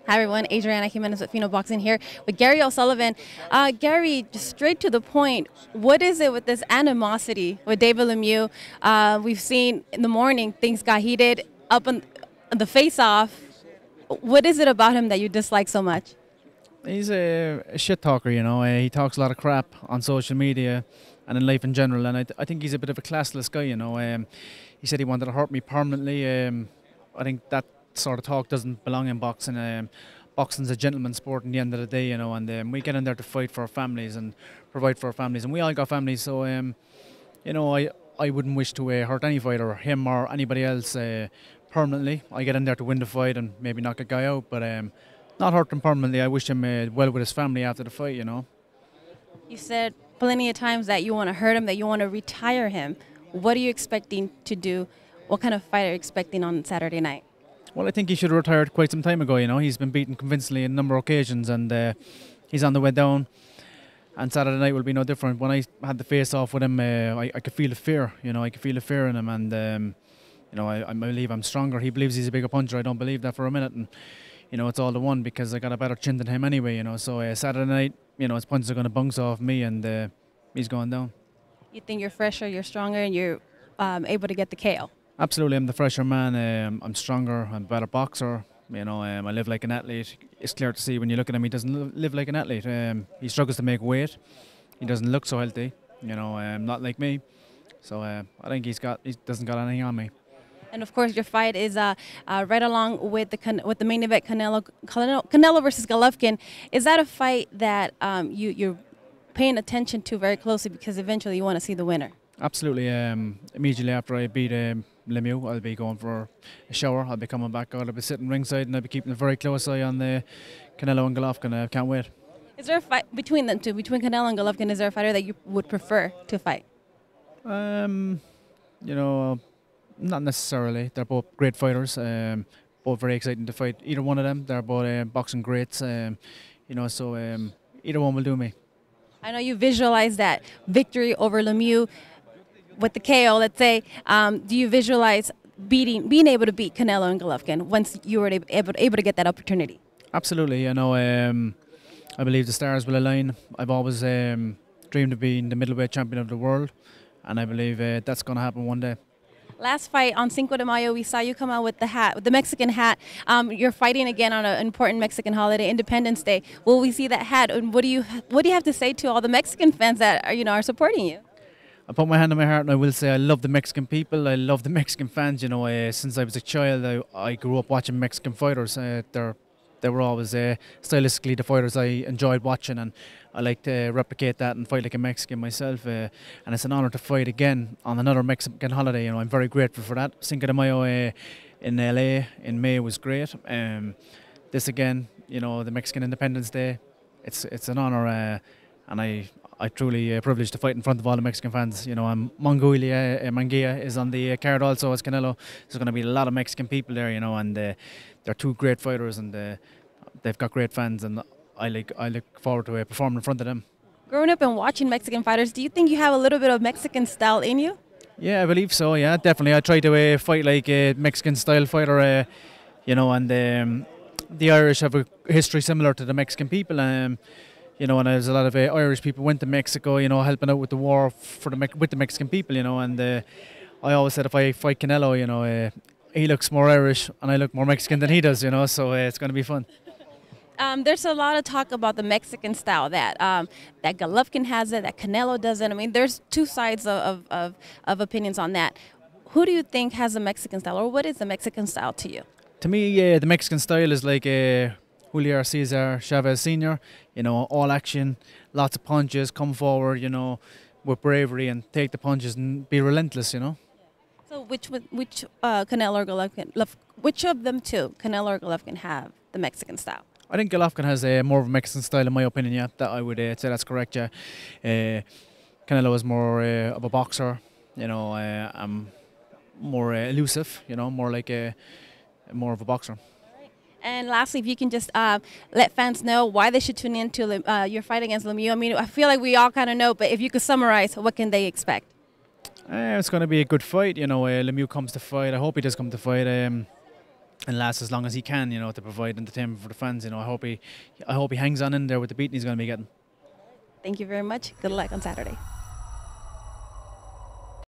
Hi everyone, Adriana Jimenez with Pheno Boxing here with Gary O'Sullivan. Gary, just straight to the point, what is it with this animosity with David Lemieux? We've seen in the morning things got heated up on the face-off. What is it about him that you dislike so much? He's a shit talker, you know. He talks a lot of crap on social media and in life in general, and I think he's a bit of a classless guy, you know. He said he wanted to hurt me permanently. I think that sort of talk doesn't belong in boxing. Boxing's a gentleman's sport in the end of the day, you know, and we get in there to fight for our families and provide for our families, and we all got families, so you know, I wouldn't wish to hurt any fighter, him or anybody else, permanently. I get in there to win the fight and maybe knock a guy out, but not hurt him permanently. I wish him well with his family after the fight, you know. You said plenty of times that you want to hurt him, that you want to retire him. What are you expecting to do? What kind of fight are you expecting on Saturday night? Well, I think he should have retired quite some time ago, you know. He's been beaten convincingly on a number of occasions, and he's on the way down. And Saturday night will be no different. When I had the face-off with him, I could feel the fear, you know. I could feel the fear in him, and you know, I believe I'm stronger. He believes he's a bigger puncher. I don't believe that for a minute, and you know, it's all the one because I got a better chin than him anyway, you know. So Saturday night, you know, his punches are going to bounce off me, and he's going down. You think you're fresher, you're stronger, and you're able to get the KO? Absolutely, I'm the fresher man. I'm stronger. I'm a better boxer. You know, I live like an athlete. It's clear to see when you look at him, he doesn't live like an athlete. He struggles to make weight. He doesn't look so healthy. You know, not like me. So I think he doesn't got anything on me. And of course, your fight is right along with the main event, Canelo versus Golovkin. Is that a fight that you're paying attention to very closely because eventually you want to see the winner? Absolutely. Immediately after I beat Lemieux, I'll be going for a shower. I'll be coming back out. I'll be sitting ringside, and I'll be keeping a very close eye on the Canelo and Golovkin. I can't wait. Is there a fight between them two, between Canelo and Golovkin? Is there a fighter that you would prefer to fight? You know, not necessarily. They're both great fighters. Both very exciting to fight. Either one of them. They're both boxing greats. You know, so either one will do me. I know you visualize that victory over Lemieux with the KO, let's say. Do you visualize being able to beat Canelo and Golovkin once you were able to get that opportunity? Absolutely. You know, I believe the stars will align. I've always dreamed of being the middleweight champion of the world, and I believe that's going to happen one day. Last fight on Cinco de Mayo, we saw you come out with the hat, with the Mexican hat. You're fighting again on an important Mexican holiday, Independence Day. Will we see that hat? And what do you have to say to all the Mexican fans that are supporting you? I put my hand on my heart and I will say I love the Mexican people. I love the Mexican fans. You know, since I was a child, I grew up watching Mexican fighters. They were always stylistically the fighters I enjoyed watching, and I like to replicate that and fight like a Mexican myself. And it's an honour to fight again on another Mexican holiday. You know, I'm very grateful for that. Cinco de Mayo in LA in May was great. This again, you know, the Mexican Independence Day. It's an honour, and I truly privileged to fight in front of all the Mexican fans. You know, Munguia is on the card also as Canelo. There's going to be a lot of Mexican people there, you know, and they're two great fighters, and they've got great fans, and I look forward to performing in front of them. Growing up and watching Mexican fighters, do you think you have a little bit of Mexican style in you? Yeah, I believe so. Yeah, definitely. I try to fight like a Mexican style fighter, you know, and the Irish have a history similar to the Mexican people. You know, and there's a lot of Irish people went to Mexico, you know, helping out with the war with the Mexican people, you know, and I always said if I fight Canelo, you know, he looks more Irish and I look more Mexican than he does, you know, so it's going to be fun. There's a lot of talk about the Mexican style, that Golovkin has it, that Canelo doesn't. I mean, there's two sides of opinions on that. Who do you think has the Mexican style, or what is the Mexican style to you? To me, the Mexican style is like Julio Cesar Chavez Sr., you know, all action, lots of punches, come forward, you know, with bravery and take the punches and be relentless, you know. So which Canelo or Golovkin, which of them two, Canelo or Golovkin, have the Mexican style? I think Golovkin has more of a Mexican style in my opinion, yeah, that I would say that's correct, yeah. Canelo is more of a boxer, you know, more elusive, you know, more like more of a boxer. And lastly, if you can just let fans know why they should tune in to your fight against Lemieux. I mean, I feel like we all kind of know, but if you could summarize, what can they expect? It's going to be a good fight. You know, Lemieux comes to fight. I hope he does come to fight. and last as long as he can, to provide entertainment for the fans. I hope he hangs on in there with the beating he's going to be getting. Thank you very much. Good luck on Saturday.